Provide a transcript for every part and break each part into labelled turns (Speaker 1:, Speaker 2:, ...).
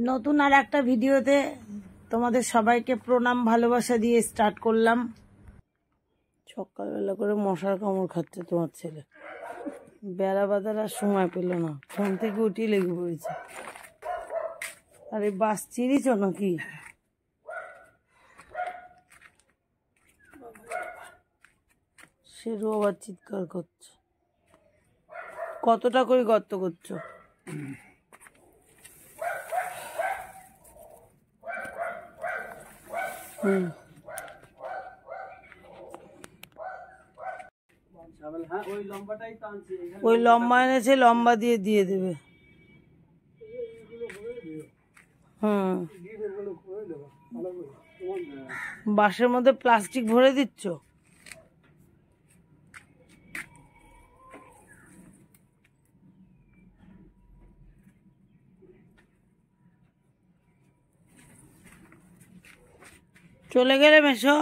Speaker 1: নতুন আর একটা ভিডিওতে তোমাদের সবাইকে প্রণাম ভালোবাসা দিয়ে স্টার্ট করলাম। সকালবেলা করে মশার কামড় খাচ্ছে তোমার ছেলে, বেড়া বাঁধার আর সময় পেল না, ঘুম থেকে উঠি লেগে পড়েছে। আরে বাস চিরিছ নাকি? সেরও আবার চিৎকার করছে। কতটা করে গর্ত করছো? ওই লম্বা এনেছে, লম্বা দিয়ে দিয়ে দেবে। বাঁশের মধ্যে প্লাস্টিক ভরে দিচ্ছ? চলে গেলে মেশো,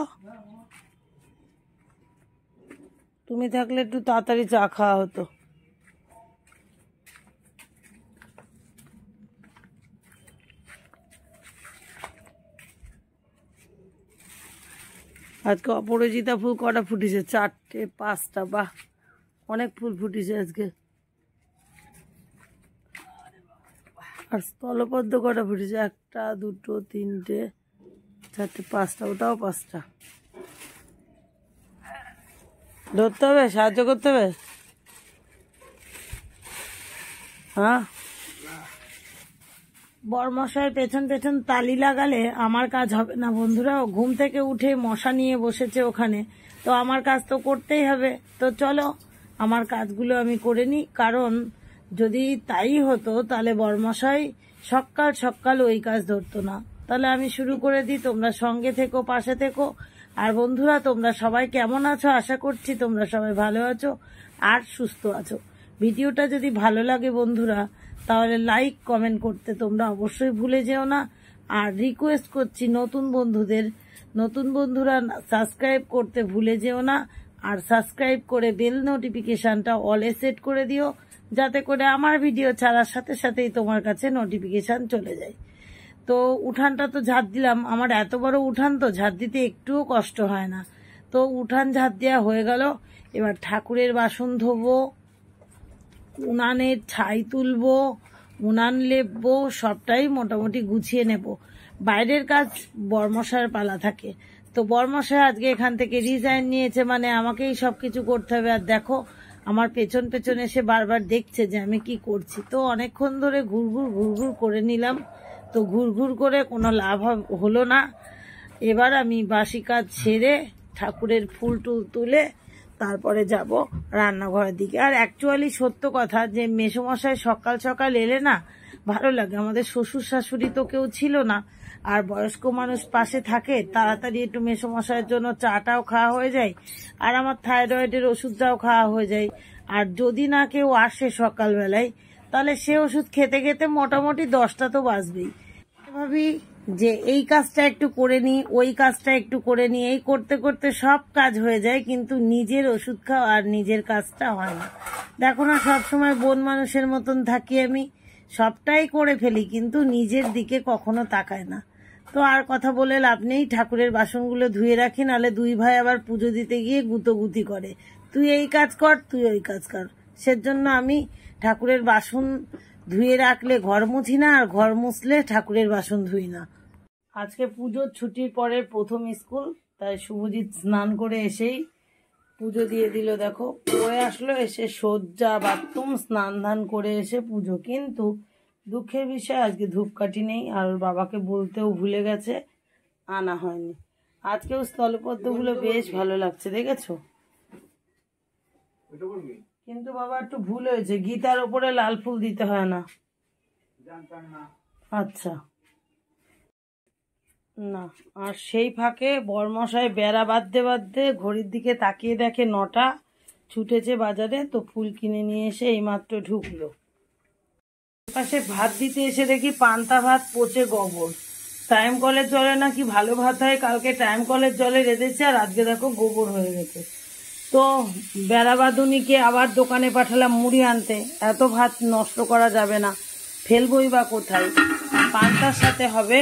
Speaker 1: তুমি থাকলে একটু তাড়াতাড়ি চা খাওয়া হতো। আজকে অপরাজিতা ফুল কটা ফুটেছে? 4টে 5টা, বাহ অনেক ফুল ফুটেছে আজকে। আর স্থলপদ্ম কটা ফুটেছে? 1টা 2টো 3টে 4টে 5টা, ওটাও 5টা। ধরতে হবে, সাহায্য করতে হবে। হ্যাঁ, বরমশাই পেছন পেছন তালি লাগালে আমার কাজ হবে না বন্ধুরা। ঘুম থেকে উঠে মশা নিয়ে বসেছে ওখানে, তো আমার কাজ তো করতেই হবে। তো চলো আমার কাজগুলো আমি করে নিই, কারণ যদি তাই হতো তাহলে বরমশাই সকাল সকাল ওই কাজ ধরতো না। তাহলে আমি শুরু করে দিই, তোমরা সঙ্গে থেকো, পাশে থেকো। আর বন্ধুরা তোমরা সবাই কেমন আছো? আশা করছি তোমরা সবাই ভালো আছো আর সুস্থ আছো। ভিডিওটা যদি ভালো লাগে বন্ধুরা, তাহলে লাইক কমেন্ট করতে তোমরা অবশ্যই ভুলে যেও না। আর রিকোয়েস্ট করছি নতুন বন্ধুরা সাবস্ক্রাইব করতে ভুলে যেও না। আর সাবস্ক্রাইব করে বেল নোটিফিকেশনটা অলে সেট করে দিও, যাতে করে আমার ভিডিও ছাড়ার সাথে সাথেই তোমার কাছে নোটিফিকেশন চলে যায়। তো উঠানটা তো ঝাড় দিলাম, আমার এত বড় উঠান তো ঝাড় দিতে একটুও কষ্ট হয় না। তো উঠান ঝাড় দেওয়া হয়ে গেল। এবার ঠাকুরের বাসন ধোবো, উনানের ছাই তুলবো, উনান লেপবো, সবটাই মোটামুটি গুছিয়ে নেব। বাইরের কাজ বরমশায়ের পালা থাকে, তো বরমশাই আজকে এখান থেকে রিজাইন নিয়েছে, মানে আমাকেই সবকিছু করতে হবে। আর দেখো আমার পেছন পেছন এসে বারবার দেখছে যে আমি কি করছি। তো অনেকক্ষণ ধরে ঘুরঘুর করে নিলাম, তো ঘুরঘুর করে কোনো লাভ হলো না। এবার আমি বাসি কাজ ছেড়ে ঠাকুরের ফুল টুল তুলে তারপরে যাব রান্নাঘরের দিকে। আর অ্যাকচুয়ালি সত্য কথা যে মেসোমশাই সকাল সকাল এলে না ভালো লাগে। আমাদের শ্বশুর শাশুড়ি তো কেউ ছিল না, আর বয়স্ক মানুষ পাশে থাকে, তাড়াতাড়ি একটু মেসোমশাইয়ের জন্য চাটাও খাওয়া হয়ে যায়, আর আমার থাইরয়েডের ওষুধটাও খাওয়া হয়ে যায়। আর যদি না কেউ আসে সকালবেলায়, তাহলে সে ওষুধ খেতে খেতে মোটামুটি 10টা তো বাজবেই। ভাবি যে এই কাজটা একটু করে নিই, ওই কাজটা একটু করে নিই, এই করতে করতে সব কাজ হয়ে যায়, কিন্তু নিজের ওষুধ খাওয়া আর নিজের কাজটা হয় না। দেখো না, সবসময় বোন মানুষের মতন থাকি আমি, সবটাই করে ফেলি কিন্তু নিজের দিকে কখনো তাকায় না। তো আর কথা বলে লাভ নেই, ঠাকুরের বাসনগুলো ধুয়ে রাখি, নাহলে দুই ভাই আবার পুজো দিতে গিয়ে গুতোগুতি করে, তুই এই কাজ কর তুই ওই কাজ কর। সেজন্য আমি ঠাকুরের বাসন ধুয়ে রাখলে ঘর মুছি না, আর ঘর মুছলে ঠাকুরের বাসন ধুই না। আজকে পুজোর ছুটির পরে প্রথম স্কুল, তাই শুভজিৎ স্নান করে এসেই পুজো দিয়ে দিল। দেখো পড়ে আসলো, এসে সজ্জা বাথরুম স্নান ধান করে এসে পুজো। কিন্তু দুঃখের বিষয় আজকে ধূপকাঠি নেই, আর ওর বাবাকে বলতেও ভুলে গেছে, আনা হয়নি। আজকেও স্থলপদ্মগুলো বেশ ভালো লাগছে, দেখেছো? কিন্তু বাবা একটু ভুল হয়েছে, গীতার ওপরে লাল ফুল দিতে হয় না। আচ্ছা না। আর সেই ফাঁকে বরমশাই বেড়া বাঁধতে ঘড়ির দিকে তাকিয়ে দেখে 9টা, ছুটেছে বাজারে, তো ফুল কিনে নিয়ে এসে এইমাত্র ঢুকলো। পাশে ভাত দিতে এসে দেখি পান্তা ভাত পচে গোবর। টাইম কলের জলে নাকি ভালো ভাত হয়, কালকে টাইম কলের জলে রেঁধেছে, আর আজকে দেখো গোবর হয়ে গেছে। তো বেড়া বাঁধুনিকে আবার দোকানে পাঠালাম মুড়ি আনতে। এত ভাত নষ্ট করা যাবে না, ফেলবই বা কোথায়। পান্তার সাথে হবে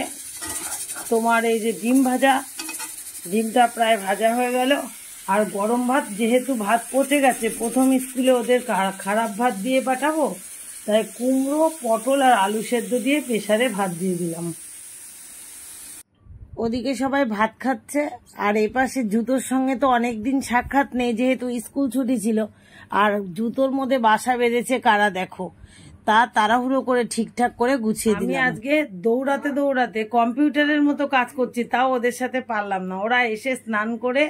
Speaker 1: তোমার এই যে ডিম ভাজা। ডিমটা প্রায় ভাজা হয়ে গেল। আর গরম ভাত, যেহেতু ভাত পচে গেছে, প্রথম স্কুলে ওদের খারাপ ভাত দিয়ে পাঠাবো, তাই কুমড়ো, পটল আর আলু সেদ্ধ দিয়ে প্রেসারে ভাত দিয়ে দিলাম। ওদিকে সবাই ভাত খাচ্ছে, আর এপাশে জুতোর সঙ্গে তো অনেকদিন সাক্ষাৎ নেই, যেহেতু স্কুল ছুটি ছিল। আর জুতোর মধ্যে বাসা বেঁধেছে কারা দেখো, তা তাড়াহুড়ো করে ঠিকঠাক করে গুছিয়ে দিই। আমি আজকে দৌড়াতে দৌড়াতে কম্পিউটারের মতো কাজ করছি, তাও ওদের সাথে পারলাম না। ওরা এসে স্নান করে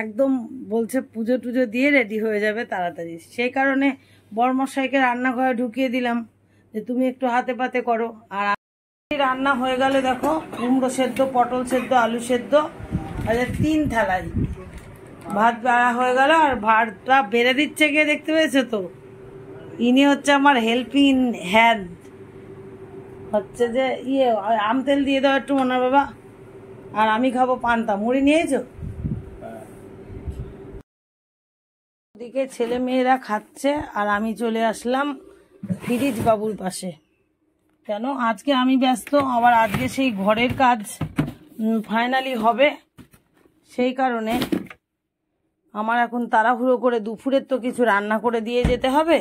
Speaker 1: একদম বলছে পুজো টুজো দিয়ে রেডি হয়ে যাবে তাড়াতাড়ি। সেই কারণে বড়মশাইকে রান্নাঘরে ঢুকিয়ে দিলাম যে তুমি একটু হাতে পাতে করো। আর রান্না হয়ে গেল দেখো, কুমড়ো সেদ্ধ, পটল সেদ্ধ, আলু সেদ্ধ, আর 3 থালায় ভাত বেড়া হয়ে গেল। আর ভাতটা বেড়ে দিচ্ছে গিয়ে দেখতে পেয়েছো তো, ইনি হচ্ছে আমার হেল্পিং হ্যান্ড। হচ্ছে যে আম তেল দিয়ে দাও একটু মনে বাবা। আর আমি খাবো পান্তা। মুড়ি নিয়েছো? ওদিকে ছেলে মেয়েরা খাচ্ছে, আর আমি চলে আসলাম ফিরিজ বাবুর পাশে। কেন আজকে আমি ব্যস্ত, আবার আজকে সেই ঘরের কাজ ফাইনালি হবে, সেই কারণে আমার এখন তাড়াহুড়ো করে দুপুরের তো কিছু রান্না করে দিয়ে যেতে হবে।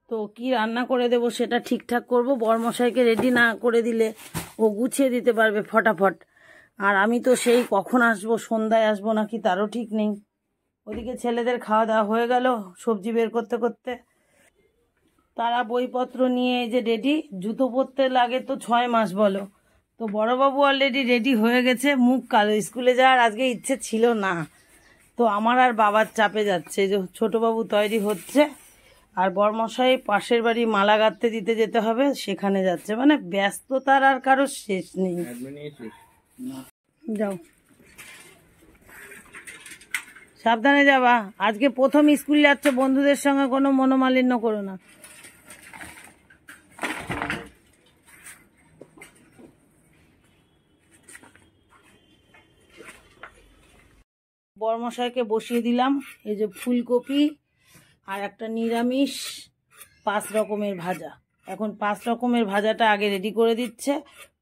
Speaker 1: তো কি রান্না করে দেব সেটা ঠিকঠাক করব। বরমশাইকে রেডি না করে দিলে ও গুছিয়ে দিতে পারবে ফটাফট। আর আমি তো সেই কখন আসবো, সন্ধ্যায় আসবো নাকি তারও ঠিক নেই। ওদিকে ছেলেদের খাওয়া দাওয়া হয়ে গেল সবজি বের করতে করতে। তারা বইপত্র নিয়ে এই যে রেডি। জুতো পরতে লাগে তো 6 মাস বলো। তো বড়বাবু অলরেডি রেডি হয়ে গেছে, মুখ কালো। স্কুলে যাওয়ার আজকে ইচ্ছে ছিল না, তো আমার আর বাবার চাপে যাচ্ছে। যে ছোটবাবু তৈরি হচ্ছে, আর বরমশাই পাশের বাড়ি মালা গাঁথতে দিতে যেতে হবে, সেখানে যাচ্ছে। মানে ব্যস্ততার আর কারো শেষ নেই। যাও, সাবধানে যাবা। আজকে প্রথম স্কুল যাচ্ছ, বন্ধুদের সঙ্গে কোনো মনোমালিন্য করো না। বরমশাইকে বসিয়ে দিলাম এই যে ফুলকপি আর একটা নিরামিষ 5 রকমের ভাজা। এখন 5 রকমের ভাজাটা আগে রেডি করে দিচ্ছে।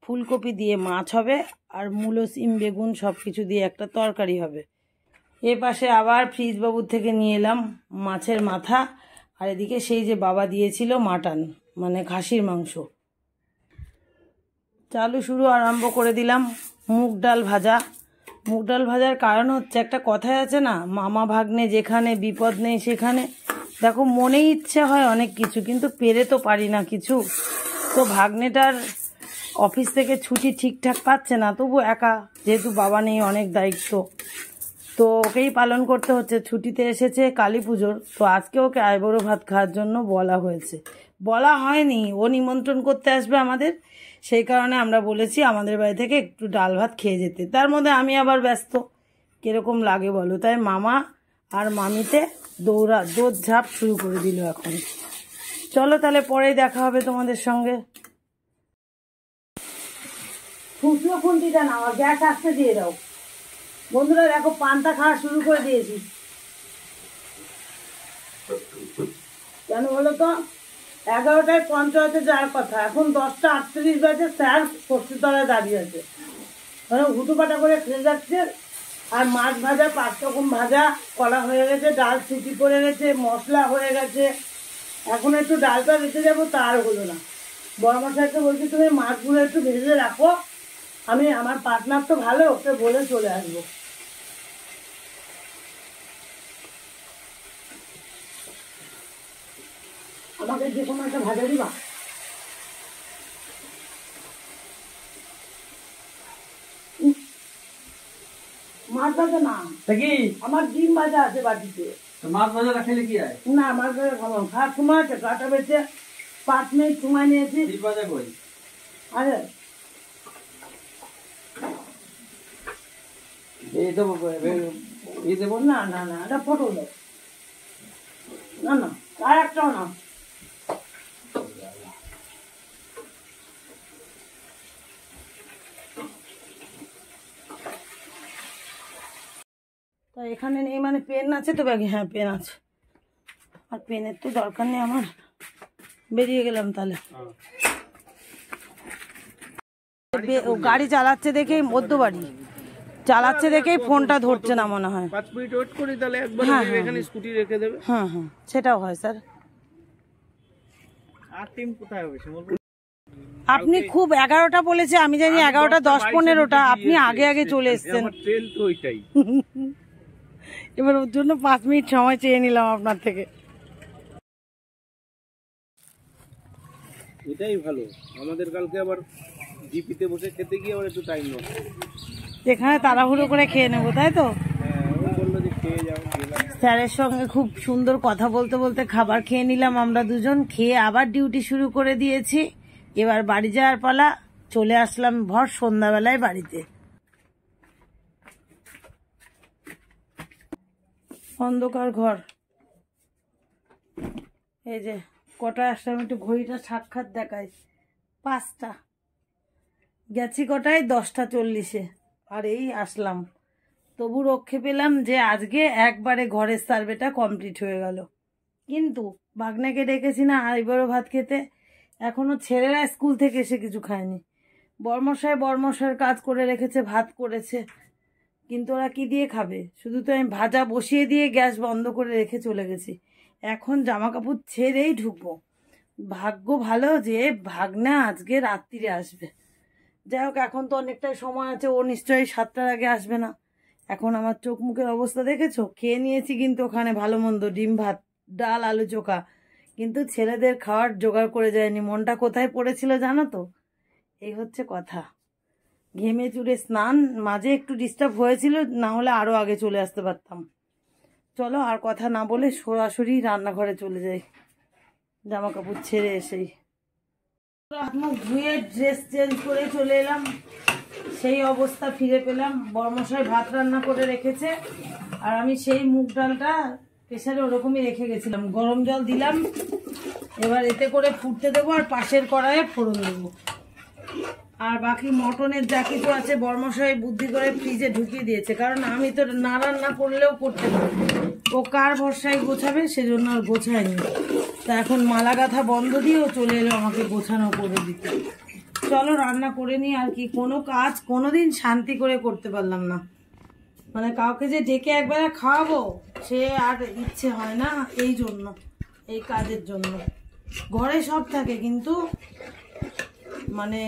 Speaker 1: ফুলকপি দিয়ে মাছ হবে, আর মূলো, সিম, বেগুন সব কিছু দিয়ে একটা তরকারি হবে। এ পাশে আবার ফ্রিজ বাবুর থেকে নিয়ে এলাম মাছের মাথা, আর এদিকে সেই যে বাবা দিয়েছিল মাটন, মানে খাসির মাংস। চালু শুরু আরম্ভ করে দিলাম। মুগ ডাল ভাজা। মুগ ডাল ভাজার কারণ হচ্ছে, একটা কথাই আছে না, মামা ভাগ্নে যেখানে, বিপদ নেই সেখানে। দেখো, মনে ইচ্ছে হয় অনেক কিছু, কিন্তু পেরে তো পারি না কিছু। তো ভাগ্নেটার অফিস থেকে ছুটি ঠিকঠাক পাচ্ছে না, তবু একা, যেহেতু বাবা নেই, অনেক দায়িত্ব, তো ওকেই পালন করতে হচ্ছে। ছুটিতে এসেছে কালী পুজোর, তো আজকে ওকে আইবুড়ো ভাত খাওয়ার জন্য বলা হয়েছে। বলা হয়নি, ও নিমন্ত্রণ করতে আসবে আমাদের, সেই কারণে আমরা বলেছি আমাদের বাড়ি থেকে একটু ডাল ভাত খেয়ে যেতে। তার মধ্যে আমি আবার ব্যস্ত, কিরকম লাগে বলো। তাই মামা আর মামিতে দৌড়ঝাঁপ শুরু করে দিল এখন। চলো তাহলে পরেই দেখা হবে তোমাদের সঙ্গে। ফুসলো খুন্তিটা নাও, আর গ্যাস আসতে দিয়ে দাও। বন্ধুরা দেখো, পান্তা খাওয়া শুরু করে দিয়েছি। কেন বলো তো, 11টায় পঞ্চায়েতে যাওয়ার কথা, এখন 10টা 38 বাজে। স্যার ষষ্ঠীর তলায় দাঁড়িয়ে আছে, মানে হুটুপাটা করে খেয়ে যাচ্ছে। আর মাছ ভাজা 5 রকম ভাজা করা হয়ে গেছে, ডাল সিটি পড়ে গেছে, মশলা হয়ে গেছে। এখন একটু ডালটা রেখে যাবো, তার হলো না। বড়মশাইকে বলছি তুমি মাছগুলো একটু ভেজে রাখো, আমি আমার পার্টনার তো ভালো, ওকে বলে চলে আসবো। আমাকে যে কোনো একটা ভাজা দিবা। মাছ ভাজা না, আমার ডিম ভাজা আছে বাটিতে। মাছ ভাজা খেলে কি হয়? না, মাছ ভাজা খাবো। খাওয়ার সময় আছে, কাটা বেঁচে 5 মিনিট সময় নিয়েছি। আরে দেবো না, না না, এটা পটল দেবো না, না আর একটাও না। তা এখানে নেই মানে, পেন আছে তো ব্যাগে? হ্যাঁ, পেন আছে। আর পেনের তো দরকার নেই আমার, বেরিয়ে গেলাম তাহলে। গাড়ি চালাচ্ছে দেখেই মধ্যবাড়ি চালাচ্ছে দেখেই ফোনটা ধরছে না মনে হয়।
Speaker 2: 5 মিনিট ওয়েট করি, তাহলে একবার এখানে স্কুটি রেখে দেবে।
Speaker 1: হ্যাঁ হ্যাঁ, সেটাও হয় স্যার।
Speaker 2: আর টিম কোথায় হবে
Speaker 1: আপনি খুব 11টা বলেছে, আমি জানি 11টা 10-15টা, আপনি আগে আগে চলে এসছেন।
Speaker 2: ট্রেন তো ওইটাই।
Speaker 1: এবার ওর জন্য 5 মিনিট সময় চেয়ে নিলাম আপনার থেকে।
Speaker 2: এটাই ভালো, আমাদের কালকে আবার জিপিতে বসে খেতে গিয়ে আবার একটু টাইম নষ্ট।
Speaker 1: এখানে তাড়াহুড়ো করে খেয়ে নেবো, তাই তো?
Speaker 2: ও বললো যে খেয়ে যাও।
Speaker 1: স্যারের সঙ্গে খুব সুন্দর কথা বলতে বলতে খাবার খেয়ে নিলাম আমরা দুজন, খেয়ে আবার ডিউটি শুরু করে দিয়েছি। এবার বাড়ি যাওয়ার পালা, চলে আসলাম ভর সন্ধ্যাবেলায় বাড়িতে। অন্ধকার ঘর, এই যে কটায় আসলাম, একটু ঘড়িটা সাক্ষাৎ দেখায় 5টা, গেছি কটায় 10:40, আর এই আসলাম। তবু রক্ষে পেলাম যে আজকে একবারে ঘরের সার্ভেটা কমপ্লিট হয়ে গেল। কিন্তু ভাগ্নেকে ডেকেছি না আইবারও ভাত খেতে, এখনো ছেলেরা স্কুল থেকে এসে কিছু খায়নি। বর্মশাইয়ের কাজ করে রেখেছে, ভাত করেছে, কিন্তু ওরা কি দিয়ে খাবে? শুধু তো আমি ভাজা বসিয়ে দিয়ে গ্যাস বন্ধ করে রেখে চলে গেছি। এখন জামা কাপড় ছেড়েই ঢুকবো। ভাগ্য ভালো যে ভাগ্না আজকে রাত্রিরে আসবে। যাই হোক, এখন তো অনেকটাই সময় আছে, ও নিশ্চয়ই 7টার আগে আসবে না। এখন আমার চোখ মুখের অবস্থা দেখেছো? খেয়ে নিয়েছি কিন্তু ওখানে ভালো মন্দ, ডিম ভাত, ডাল, আলু চোখা, কিন্তু ছেলেদের খাওয়ার জোগাড় করে যায়নি। মনটা কোথায় পড়েছিল জানো তো? এই হচ্ছে কথা। ঘেমে চুড়ে স্নান, মাঝে একটু ডিস্টার্ব হয়েছিল, না হলে আরো আগে চলে আসতে পারতাম। চলো আর কথা না বলে সরাসরি রান্নাঘরে চলে যাই, জামা কাপড় ছেড়ে এসেই। হাত মুখ ধুয়ে ড্রেস চেঞ্জ করে চলে এলাম, সেই অবস্থা ফিরে পেলাম। বড়মশাই ভাত রান্না করে রেখেছে, আর আমি সেই মুগ ডালটা প্রেসারে ওরকমই রেখে গেছিলাম। গরম জল দিলাম, এবার এতে করে ফুটতে দেবো, আর পাশের কড়াইয়ে ফোড়ন দেবো। আর বাকি মটনের যা কিছু আছে বড়মশাই বুদ্ধি করে ফ্রিজে ঢুকিয়ে দিয়েছে, কারণ আমি তো না রান্না করলেও করতে পারি। ও কার ভরসায় গোছাবে, সেজন্য আর গোছায়নি। তা এখন মালা গাঁথা বন্ধ দিয়ে ও চলে এলো আমাকে গোছানো করে দিতে। চলো রান্না করে নিই। আর কি, কোনো কাজ কোনোদিন শান্তি করে করতে পারলাম না, মানে কাউকে যে ডেকে একবারে খাওয়াবো সে আর ইচ্ছে হয় না। এই জন্য, এই কাজের জন্য ঘরে সব থাকে, কিন্তু মানে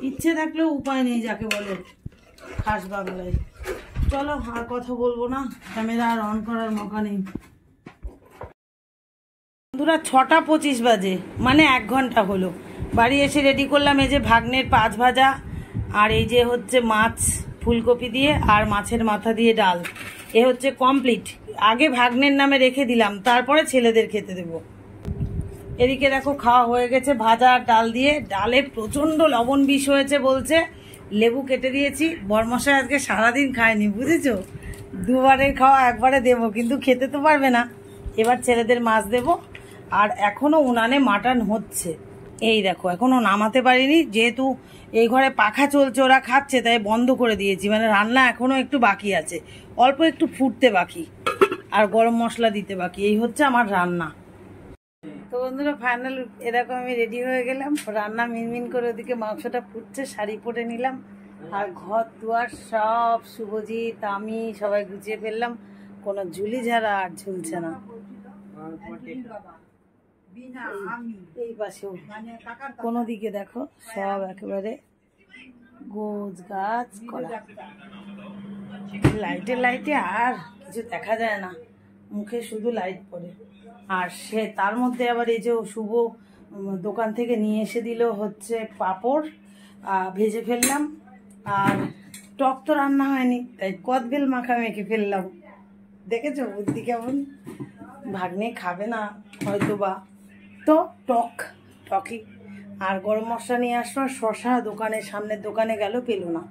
Speaker 1: ইচ্ছে থাকলেও উপায় নেই, যাকে বলে খাস বাংলায়। চলো আর কথা বলবো না, ক্যামেরা আর অন করার মৌকা নেই। বন্ধুরা 6:25 বাজে, মানে 1 ঘন্টা হলো। বাড়ি এসে রেডি করলাম এই যে ভাগ্নের 5 ভাজা, আর এই যে হচ্ছে মাছ ফুলকপি দিয়ে আর মাছের মাথা দিয়ে ডাল। এ হচ্ছে কমপ্লিট। আগে ভাগ্নের নামে রেখে দিলাম, তারপরে ছেলেদের খেতে দেবো। এদিকে দেখো খাওয়া হয়ে গেছে ভাজা আর ডাল দিয়ে। ডালে প্রচন্ড লবণ বিষ হয়েছে বলছে, লেবু কেটে দিয়েছি। বরমশাই আজকে সারাদিন খায়নি, বুঝেছো? 2বারের খাওয়া একবারে দেবো, কিন্তু খেতে তো পারবে না। এবার ছেলেদের মাছ দেব। আর এখনো উনানে মাটন হচ্ছে, এই দেখো এখনো নামাতে পারিনি, যেহেতু এই ঘরে পাখা চলছে, ওরা খাচ্ছে, তাই বন্ধ করে দিয়েছি। মানে রান্না এখনো একটু বাকি আছে, অল্প একটু ফুটতে বাকি, আর গরম মশলা দিতে বাকি। এই হচ্ছে আমার রান্না। তো বন্ধুরা ফাইনাল এরকম আমি রেডি হয়ে গেলাম, রান্না মিনমিন করে, ওদিকে মাংসটা ফুটছে, শাড়ি পরে নিলাম, আর ঘর দুয়ার সব শুভজিৎ আমি সবাই গুছিয়ে ফেললাম। কোনো ঝুলি ঝাড়া আর ঝুলছে না। এই পাশেও কোনো দিকে দেখো সব একেবারে গোছ গাছ করা। লাইটে আর কিছু দেখা যায় না, মুখে শুধু লাইট পড়ে। আর সে তার মধ্যে আবার এই যে শুভ দোকান থেকে নিয়ে এসে দিল হচ্ছে পাঁপড়, ভেজে ফেললাম। আর টক তো রান্না হয়নি, তাই কদবেল মাখা মেখে ফেললাম। দেখেছো বুদ্ধি কেমন? ভাগ্নে খাবে না হয়তো বা, তো টকই। আর গরম মশলা নিয়ে আসলো, শশা দোকানের সামনের দোকানে গেল, পেলো না।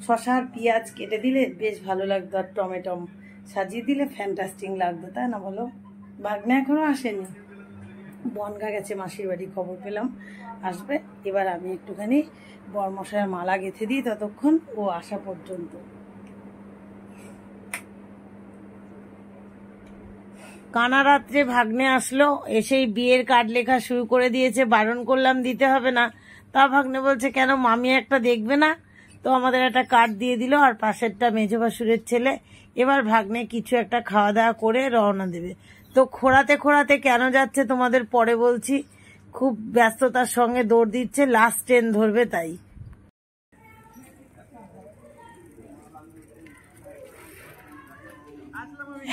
Speaker 1: শশা আর পেঁয়াজ কেটে দিলে বেশ ভালো লাগতো, আর টমেটো সাজিয়ে দিলে ফ্যান্টাস্টিং লাগতো, তাই না বলো? ভাগ্নে এখনো আসেনি, বনগা গেছে মাসির বাড়ি, খবর পেলাম আসবে। এবার আমি একটুখানি বরমশাইয়ের মালা গেঁথে দিই ততক্ষণ, ও আসা পর্যন্ত। কানা রাত্রে ভাগ্নে আসলো, এসেই বিয়ের কার্ড লেখা শুরু করে দিয়েছে। বারণ করলাম দিতে হবে না, তা ভাগ্নে বলছে কেন মামি একটা দেখবে না, তো আমাদের একটা কার্ড দিয়ে দিল, আর পাশেরটা মেজো ভাসুরের ছেলে। এবার ভাগ্নে কিছু একটা খাওয়া দাওয়া করে রওনা দেবে। তো খোঁড়াতে খোঁড়াতে কেন যাচ্ছে তোমাদের পরে বলছি, খুব ব্যস্ততার সঙ্গে দৌড় দিচ্ছে, লাস্ট ট্রেন ধরবে তাই।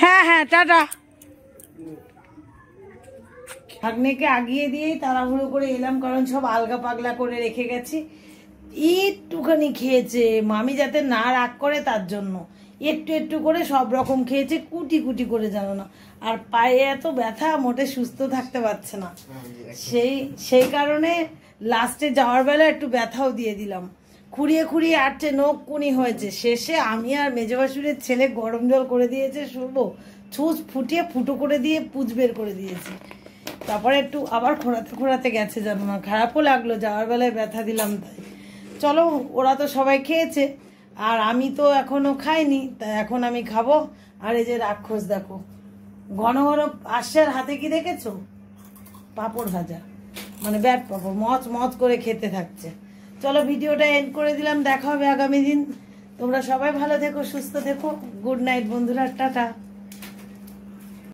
Speaker 1: হ্যাঁ হ্যাঁ, টাটা। ভাগ্নেকে আগিয়ে দিয়েই তাড়াহুড়ো করে এলাম, কারণ সব আলগা পাগলা করে রেখে গেছি। একটুখানি খেয়েছে, মামি যাতে না রাগ করে তার জন্য একটু একটু করে সব রকম খেয়েছে, কুটি কুটি করে, জানো না। আর পায়ে এত ব্যথা, মোটে সুস্থ থাকতে পারছে না। সেই কারণে লাস্টে যাওয়ার বেলা একটু ব্যথাও দিয়ে দিলাম। খুঁড়িয়ে খুঁড়িয়ে আটছে, নখ কুনি হয়েছে। শেষে আমি আর মেজবাসুরের ছেলে গরম জল করে দিয়েছে শুভো, ছুঁচ ফুটিয়ে ফুটো করে দিয়ে পুঁজ বের করে দিয়েছি। তারপরে একটু আবার খোঁড়াতে খোঁড়াতে গেছে, জানো না। খারাপও লাগলো, যাওয়ার বেলায় ব্যথা দিলাম তাই। চলো, ওরা তো সবাই খেয়েছে আর আমি তো এখনো খাইনি, তাই এখন আমি খাবো। আর এই যে রাক্ষস দেখো, ঘন ঘন আসছে, আর হাতে কি দেখেছো, পাঁপড় ভাজা, মানে ব্যাট পাঁপড়, মচ মচ করে খেতে থাকছে। চলো, ভিডিওটা এন্ড করে দিলাম, দেখা হবে আগামী দিন। তোমরা সবাই ভালো থেকো, সুস্থ থেকো। গুড নাইট বন্ধুরা, টাটা।